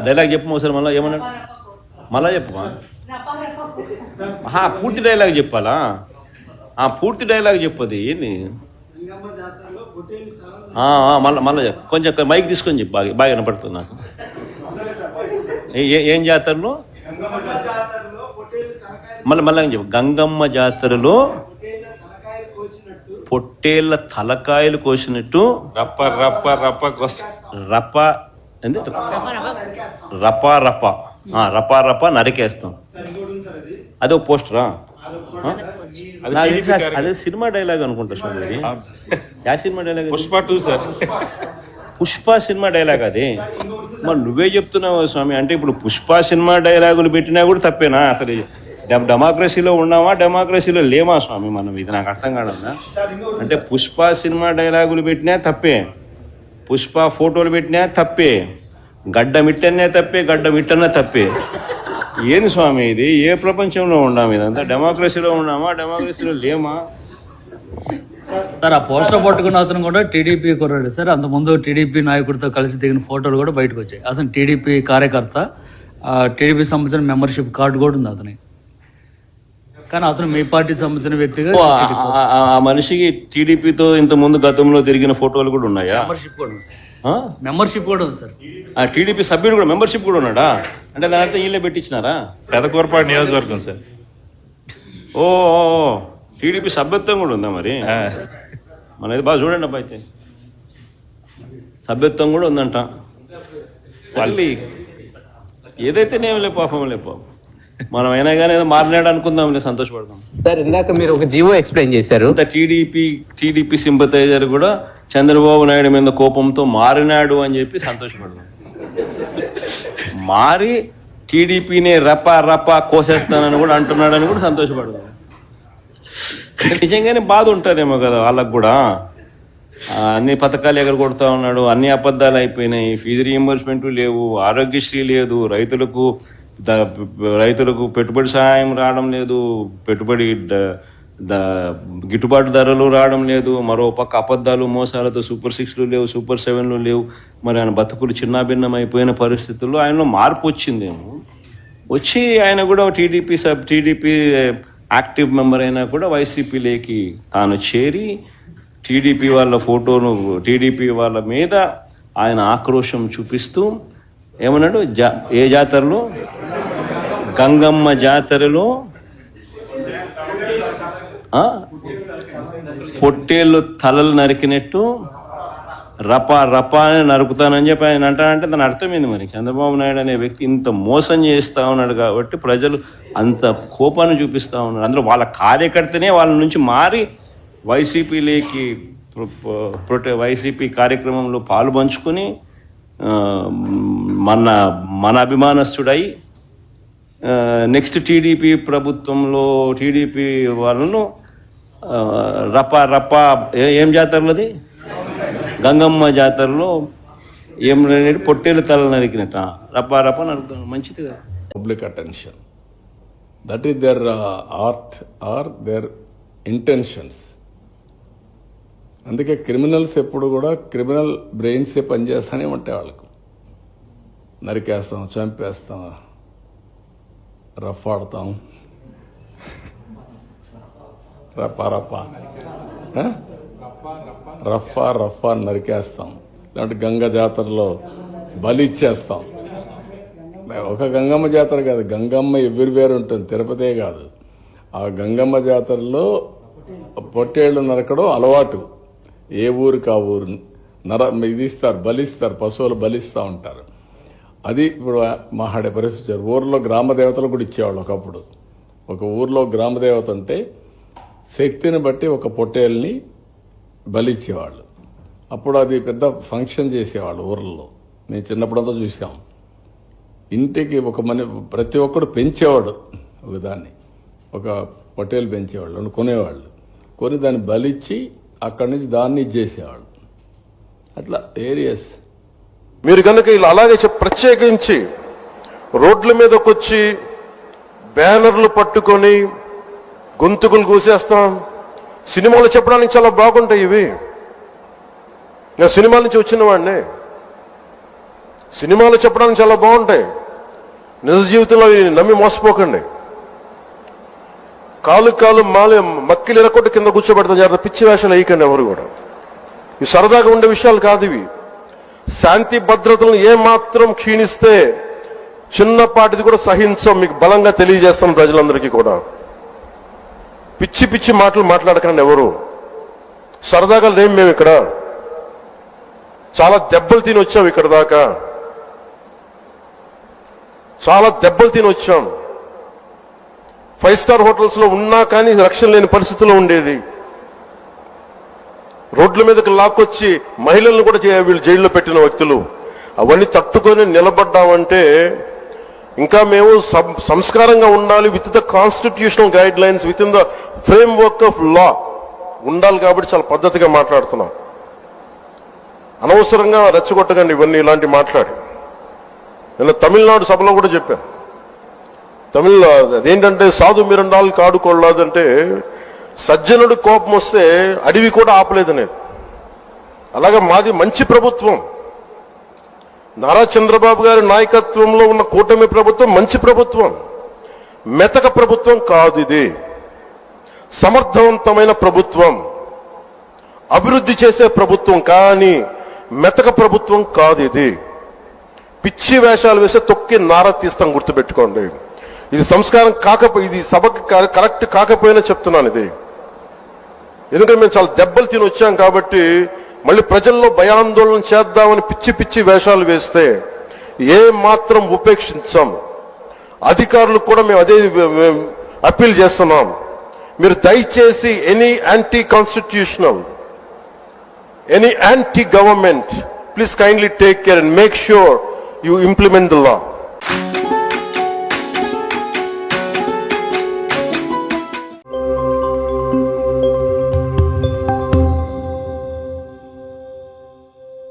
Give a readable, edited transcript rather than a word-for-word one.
Dialogue చెప్పు ఒకసారి మళ్ళీ ఏమన్నాడు మళ్ళా చెప్పు పూర్తి డైలాగ్ చెప్పాలా పూర్తి డైలాగ్ చెప్పది ఏంది మళ్ళీ చెప్పు కొంచెం మైక్ తీసుకొని చెప్పు బాగా వినపడుతుంది నాకు ఏం జాతరలో మళ్ళీ చెప్పు గంగమ్మ జాతరలో పొట్టేళ్ల తలకాయలు కోసినట్టు రప్ప రప్ప రప్ప రప్ప రపా రపా రపా రపా నరికేస్తాం. అది ఒక పోస్టరా? అదే సినిమా డైలాగ్ అనుకుంటా స్వామి. Yeah cinema dialogue? Pushpa 2 sir. Pushpa cinema dialogue అది. మరి నువ్వే చెప్తున్నావు స్వామి. అంటే ఇప్పుడు పుష్ప సినిమా డైలాగులు పెట్టినా కూడా తప్పేనా? అసలు డెమోక్రసీలో ఉన్నామా డెమోక్రసీలో లేమా స్వామి మనం? ఇది నాకు అర్థం కాదన్నా. అంటే పుష్ప సినిమా డైలాగులు పెట్టినా తప్పే, పుష్ప ఫోటోలు పెట్టినా తప్పే, గడ్డ మిట్టనే తప్పే, గడ్డ మిట్టనే తప్పే. ఏంది స్వామి ఇది? ఏ ప్రపంచంలో ఉన్నాము? ఇదంతా డెమోక్రసీలో ఉన్నామా డెమోక్రసీలో లేమా? సార్ ఆ పోస్టర్ పట్టుకున్న అతను కూడా టీడీపీ కుర్రాడు సార్. అంతకుముందు టీడీపీ నాయకుడితో కలిసి దిగిన ఫోటోలు కూడా బయటకు వచ్చాయి. అతను టీడీపీ కార్యకర్త, టీడీపీ సంబంధించిన మెంబర్షిప్ కార్డు కూడా ఉంది అతని. కానీ అతను మీ పార్టీ సంబంధించిన వ్యక్తిగా ఆ మనిషికి టీడీపీతో ఇంత ముందు గతంలో తిరిగిన ఫోటోలు కూడా ఉన్నాయా? మెంబర్షిప్ కూడా ఉంది సార్. మెంబర్షిప్ కూడా ఉంది సార్. ఆ టీడీపీ సభ్యుడు కూడా మెంబర్షిప్ కూడా ఉన్నాడా? అంటే దాని అర్థం వీళ్ళే పెట్టించినారా? పెదకూరపాడు నియోజకవర్గం సార్. ఓ టీడీపీ సభ్యత్వం కూడా ఉందా మరి? మనది బాగా చూడండి అబ్బా. అయితే సభ్యత్వం కూడా ఉందంట. మళ్ళీ ఏదైతేనేం లే పాపం లే పాపం. మనం అయినా కానీ ఏదో మారినాడు అనుకుందాంలే, సంతోషపడదాం. సార్ ఇందాక మీరు ఒక జీవో ఎక్స్ప్లెయిన్ చేశారు. టీడీపీ సింపథైజర్ కూడా చంద్రబాబు నాయుడు మీద కోపంతో మారినాడు అని చెప్పి సంతోషపడదాం. మారి టీడీపీని రపా కోసేస్తానని కూడా అంటున్నాడని కూడా సంతోషపడదాం. నిజంగానే బాధ ఉంటుందేమో కదా వాళ్ళకు కూడా. అన్ని పథకాలు ఎగరగొడతా ఉన్నాడు, అన్ని అబద్ధాలు అయిపోయినాయి, ఫీజు రీయింబర్స్మెంట్ లేవు, ఆరోగ్యశ్రీ లేదు, రైతులకు పెట్టుబడి సహాయం రావడం లేదు, పెట్టుబడి గిట్టుబాటు ధరలు రావడం లేదు, మరో పక్క అబద్ధాలు మోసాలతో సూపర్ 6లు లేవు, సూపర్ 7లు లేవు. మరి ఆయన బతుకులు చిన్నాభిన్నం అయిపోయిన పరిస్థితుల్లో ఆయనలో మార్పు వచ్చిందేమో. వచ్చి ఆయన కూడా టీడీపీ యాక్టివ్ మెంబర్ అయినా కూడా వైసీపీలోకి తాను చేరి టీడీపీ వాళ్ళ ఫోటోను, టీడీపీ వాళ్ళ మీద ఆయన ఆక్రోశం చూపిస్తూ ఏమన్నాడు? ఏ జాతరలో? గంగమ్మ జాతరలో పొట్టేళ్ళు తలలు నరికినట్టు రపా అని నరుకుతానని చెప్పి ఆయన అంటానంటే దాని అర్థమైంది. మరి చంద్రబాబు నాయుడు అనే వ్యక్తి ఇంత మోసం చేస్తూ ఉన్నాడు కాబట్టి ప్రజలు అంత కోపాన్ని చూపిస్తూ ఉన్నారు. అందులో వాళ్ళ కార్యకర్తనే వాళ్ళ నుంచి మారి వైసీపీలోకి వైసీపీ కార్యక్రమంలో పాలు పంచుకొని మన అభిమానస్తుడై నెక్స్ట్ టీడీపీ ప్రభుత్వంలో టీడీపీ వాళ్ళను రపా ఏం జాతరలోది? గంగమ్మ జాతరలో ఏం పొట్టేలు తల నరికినట్ట రపా నరుకుతాను. మంచిది కదా. Public attention, that is their art or their intentions. అందుకే క్రిమినల్స్ ఎప్పుడు కూడా క్రిమినల్ బ్రెయిన్సే పనిచేస్తూనే ఉంటాయి. వాళ్ళకు నరికేస్తాం, చంపేస్తాం, రఫాడతాం, రఫా నరికేస్తాం. లేదంటే గంగ జాతరలో బలి ఇచ్చేస్తాం. ఒక గంగమ్మ జాతర కాదు, గంగమ్మ ఎవ్రీవేర్ ఉంటుంది, తిరుపతే కాదు. ఆ గంగమ్మ జాతరలో పొట్టేళ్లు నరకడం అలవాటు. ఏ ఊరికి ఆ ఊరు ఇది ఇస్తారు, బలిస్తారు, పశువులు బలిస్తూ ఉంటారు. అది ఇప్పుడు మాట్లాడే పరిస్థితి. ఊర్లో గ్రామ దేవతలు కూడా ఇచ్చేవాళ్ళు ఒకప్పుడు. ఒక ఊర్లో గ్రామ దేవత ఉంటే శక్తిని బట్టి ఒక పొట్టేల్ని బలిచ్చేవాళ్ళు. అప్పుడు అది పెద్ద ఫంక్షన్ చేసేవాళ్ళు ఊర్లలో. మేము చిన్నప్పుడంతా చూసాం. ఇంటికి ప్రతి ఒక్కడు పెంచేవాడు ఒకదాన్ని, ఒక పొట్టేలు పెంచేవాళ్ళు, కొనేవాళ్ళు. కొని దాన్ని బలిచ్చి అక్కడి నుంచి దాన్ని ఇచ్చేసేవాళ్ళు. అట్లా ఏరియాస్. మీరు కనుక ఇలా అలాగే ప్రత్యేకించి రోడ్ల మీదకి వచ్చి బ్యానర్లు పట్టుకొని గొంతుకులు కూసేస్తాం. సినిమాలు చెప్పడానికి చాలా బాగుంటాయి ఇవి. నేను సినిమాల నుంచి వచ్చిన వాడిని. సినిమాలు చెప్పడానికి చాలా బాగుంటాయి, నిజ జీవితంలో ఇవి నమ్మి మోసపోకండి. కాలు మాలి మక్కిలు ఎరకొట్టి కింద కూర్చోబెడతాం, జాగ్రత్త. పిచ్చి వేషాలు వేయకండి ఎవరు కూడా. ఇవి సరదాగా ఉండే విషయాలు కాదు ఇవి. శాంతి భద్రతలను ఏమాత్రం క్షీణిస్తే చిన్నపాటిది కూడా సహించం, మీకు బలంగా తెలియజేస్తాం ప్రజలందరికీ కూడా. పిచ్చి పిచ్చి మాటలు మాట్లాడకండి ఎవరు. సరదాగా లేం మేము ఇక్కడ. చాలా దెబ్బలు తిని వచ్చాం ఇక్కడ దాకా, చాలా దెబ్బలు తిని వచ్చాం. 5 స్టార్ హోటల్స్ లో ఉన్నా కానీ రక్షణ లేని పరిస్థితిలో ఉండేది. రోడ్ల మీదకి లాక్కొచ్చి మహిళలను కూడా వీళ్ళు జైల్లో పెట్టిన వ్యక్తులు. అవన్నీ తట్టుకొని నిలబడ్డామంటే ఇంకా మేము సంస్కారంగా ఉండాలి. With the constitutional guide lines, with in the frame work of law ఉండాలి. కాబట్టి చాలా పద్ధతిగా మాట్లాడుతున్నాం. అనవసరంగా రెచ్చగొట్టకండి ఇవన్నీ ఇలాంటి మాట్లాడి. నేను తమిళనాడు సభలో కూడా చెప్పాను. అదేంటంటే సాధు మిరండాలు కాడు కొడలాదంటే సజ్జనుడు కోపం వస్తే అడవి కూడా ఆపలేదనేది. అలాగే మాది మంచి ప్రభుత్వం. నారా చంద్రబాబు గారి నాయకత్వంలో ఉన్న కూటమి ప్రభుత్వం మంచి ప్రభుత్వం, మెతక ప్రభుత్వం కాదు. ఇది సమర్థవంతమైన ప్రభుత్వం, అభివృద్ధి చేసే ప్రభుత్వం, కానీ మెతక ప్రభుత్వం కాదు. ఇది పిచ్చి వేషాలు వేసే తొక్కి నారా తీస్తాం, గుర్తుపెట్టుకోండి. ఇది సంస్కారం కాకపోయి, ఇది సభకు కరెక్ట్ కాకపోయినా చెప్తున్నాను ఇది. ఎందుకంటే మేము చాలా దెబ్బలు తిని వచ్చాం కాబట్టి మళ్ళీ ప్రజల్లో భయాందోళన చేద్దామని పిచ్చి పిచ్చి వేషాలు వేస్తే ఏ మాత్రం ఉపేక్షించాం. అధికారులకు కూడా మేము అదే అప్పీల్ చేస్తున్నాం. మీరు దయచేసి any anti constitutional, any anti government, please kindly take care and make sure you implement the law.